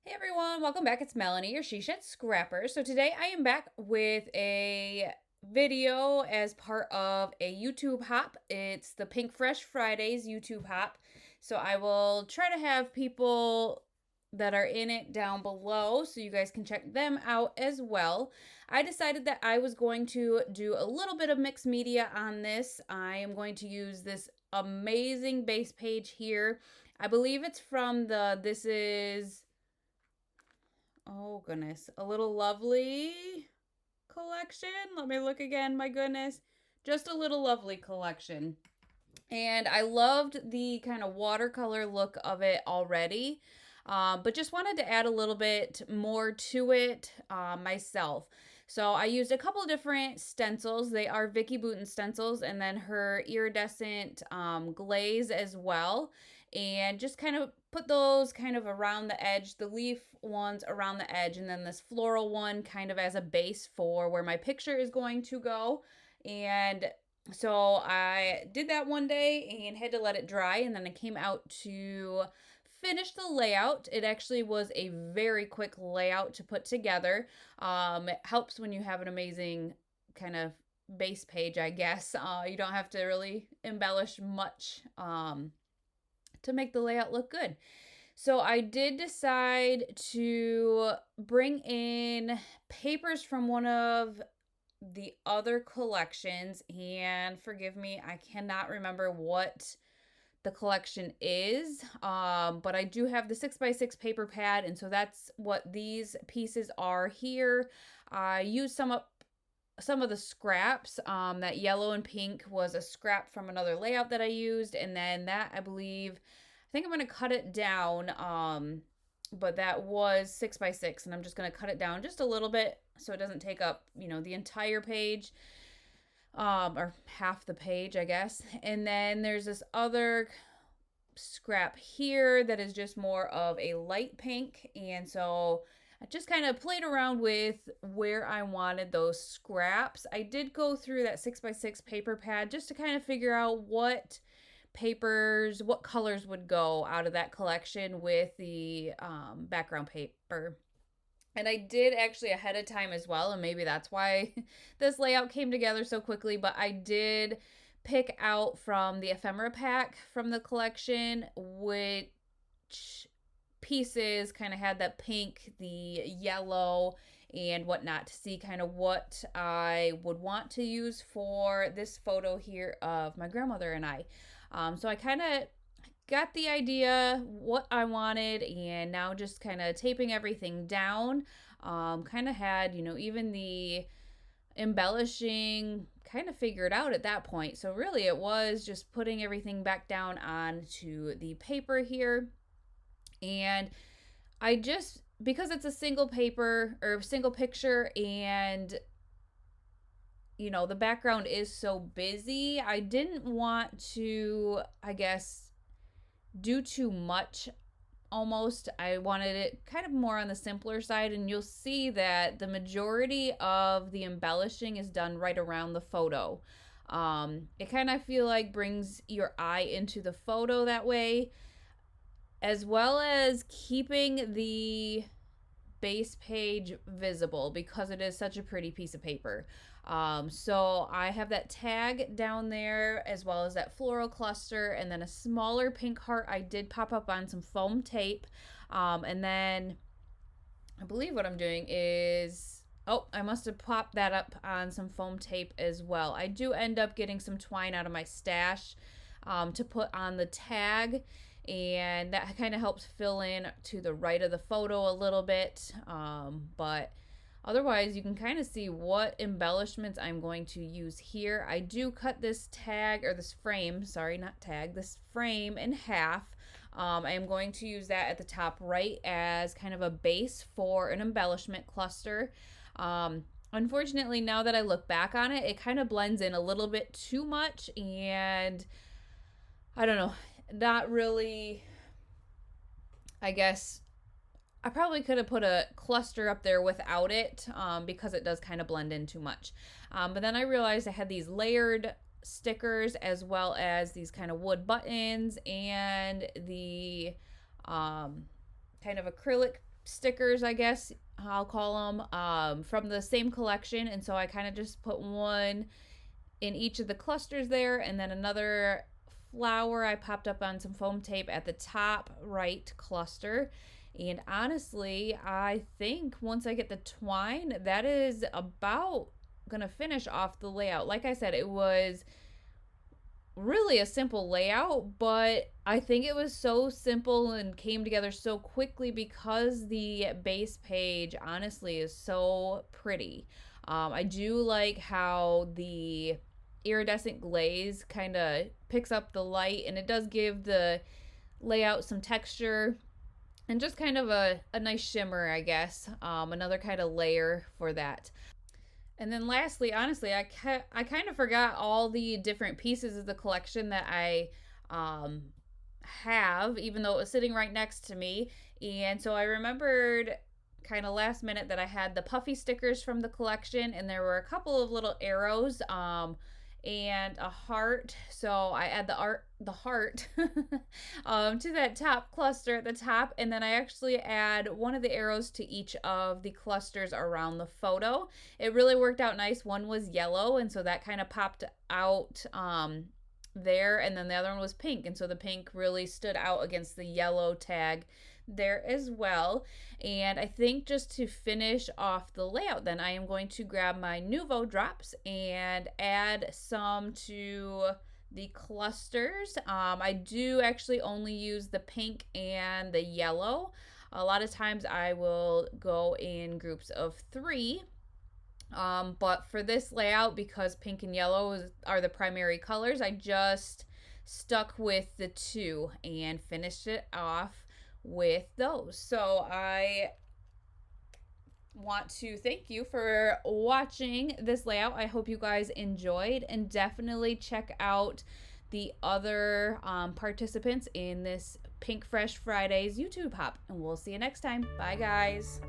Hey everyone, welcome back. It's Melanie, your She Shed Scrapper. So today I am back with a video as part of a YouTube hop. It's the Pinkfresh Fridays YouTube hop. So I will try to have people that are in it down below so you guys can check them out as well. I decided that I was going to do a little bit of mixed media on this. I am going to use this amazing base page here. I believe it's from the This Is... Oh, goodness. A Little Lovely collection. Let me look again. My goodness. Just a Little Lovely collection. And I loved the kind of watercolor look of it already. But just wanted to add a little bit more to it myself. So I used a couple different stencils. They are Vicki Boutin stencils and then her iridescent glaze as well. And just kind of put those kind of around the edge, the leaf ones around the edge, and then this floral one kind of as a base for where my picture is going to go. And so I did that one day and had to let it dry, and then I came out to finish the layout. It actually was a very quick layout to put together. It helps when you have an amazing kind of base page, I guess. You don't have to really embellish much to make the layout look good. So I did decide to bring in papers from one of the other collections, and forgive me, I cannot remember what the collection is, but I do have the 6x6 paper pad, and so that's what these pieces are here. I used some of the scraps. That yellow and pink was a scrap from another layout that I used, and then that I think I'm going to cut it down, but that was 6x6, and I'm just going to cut it down just a little bit so it doesn't take up, the entire page, or half the page, I guess. And then there's this other scrap here that is just more of a light pink, and so I just kind of played around with where I wanted those scraps. I did go through that 6x6 paper pad just to kind of figure out what colors would go out of that collection with the background paper. And I did actually ahead of time as well, and maybe that's why this layout came together so quickly, but I did pick out from the ephemera pack from the collection which pieces kind of had that pink, the yellow, and whatnot to see kind of what I would want to use for this photo here of my grandmother and I. So I kind of got the idea what I wanted, and now just kind of taping everything down. Kind of had, even the embellishing kind of figured out at that point. So really it was just putting everything back down onto the paper here. And I just, because it's a single paper or single picture, and the background is so busy, I didn't want to, I guess, do too much. Almost, I wanted it kind of more on the simpler side, and you'll see that the majority of the embellishing is done right around the photo. It kind of feel like brings your eye into the photo that way, as well as keeping the base page visible because it is such a pretty piece of paper. So I have that tag down there as well as that floral cluster, and then a smaller pink heart I did pop up on some foam tape. And then I believe what I'm doing is, I must have popped that up on some foam tape as well. I do end up getting some twine out of my stash to put on the tag, and that kind of helps fill in to the right of the photo a little bit. But otherwise, you can kind of see what embellishments I'm going to use here. I do cut this tag, or this frame, sorry, not tag, this frame in half. I am going to use that at the top right as kind of a base for an embellishment cluster. Unfortunately, now that I look back on it, it kind of blends in a little bit too much, and I don't know, not really, I guess I probably could have put a cluster up there without it, because it does kind of blend in too much. But then I realized I had these layered stickers as well as these kind of wood buttons and the kind of acrylic stickers, I guess I'll call them, from the same collection. And so I kind of just put one in each of the clusters there, and then another flower I popped up on some foam tape at the top right cluster. And honestly, I think once I get the twine, that is about gonna finish off the layout. Like I said, it was really a simple layout, but I think it was so simple and came together so quickly because the base page honestly is so pretty. I do like how the iridescent glaze kind of picks up the light, and it does give the layout some texture and just kind of a nice shimmer, I guess. Another kind of layer for that. And then lastly, honestly, I kind of forgot all the different pieces of the collection that I have, even though it was sitting right next to me. And so I remembered kind of last minute that I had the puffy stickers from the collection, and there were a couple of little arrows and a heart. So I add the heart to that top cluster at the top, and then I actually add one of the arrows to each of the clusters around the photo. It really worked out nice. One was yellow, and so that kind of popped out there, and then the other one was pink, and so the pink really stood out against the yellow tag there as well. And I think just to finish off the layout, then I am going to grab my Nouveau drops and add some to the clusters. I do actually only use the pink and the yellow. A lot of times I will go in groups of 3. But for this layout, because pink and yellow are the primary colors, I just stuck with the 2 and finished it off with those. So I want to thank you for watching this layout. I hope you guys enjoyed, and definitely check out the other participants in this Pinkfresh Fridays YouTube hop, and we'll see you next time. Bye guys.